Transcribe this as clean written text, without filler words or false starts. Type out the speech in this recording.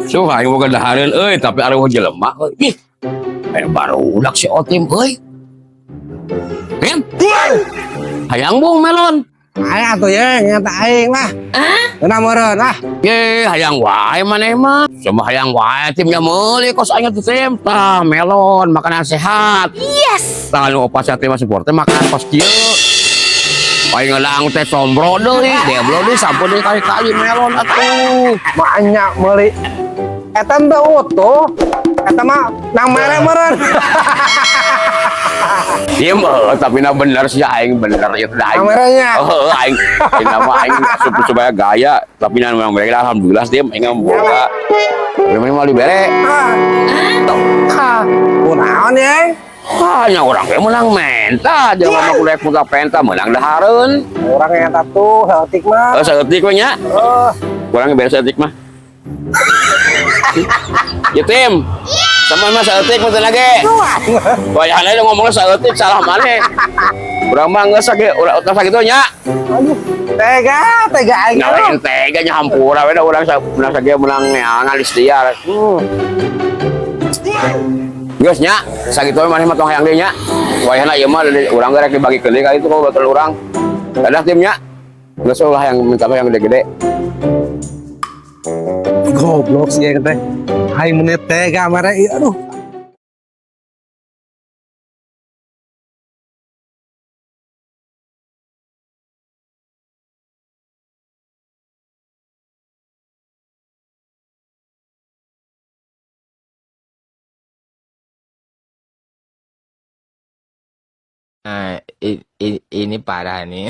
So aing boga dahareun euy tapi aruh jelema euy. Ih, baru udak si Otim euy. Tim. Hayang bung melon. Aya atuh ye nyata aing mah. Euna meureun ah. Ye, hayang wae maneh mah. Coba hayang wae timnya meuli kos aing teh tim. Tah melon makanan sehat. Yes. Tah nu opas teh mah support teh makanan kos kieu. Aing ngelang teh sombro deui, deblo deui sampun deui kali-kali melon atuh. Banyak meuli. Eta teh utuh. Eta mah nang mere meureun. Iya mah, tapi na bener sih aing bener ya teh aing. Kameranya. Oh, aing nama aing supaya gaya, tapi na memang mereka alhamdulillah dia aing boga. Memang mau dibere. Ah. Kunaon ye? Hanya orang yang menang menta, jangan aku lihat muka penta menang dahareun. Urang eta tuh heutik mah. Saeutik we nya. Kurang beres saeutik mah. Ya tim. Sama mah saeutik mah teh lage. Wayahna lu ngomongna saeutik salah maneh. Urang mah geus sage urang sakitu nya. Aduh, tega aing. Ngalahin tega nya hampura we da urang sage menang neangan istiar. Geus nya, sakitu maneh mah tong hayang deui nya. Wayahna ieu mah urang rek dibagikeun deui ka itu kok batur urang. Dadah timnya. Geus ulah yang minta yang gede-gede. Goblok sih ya teh. Hai menit tega mere aduh. Nah, ini parah nih.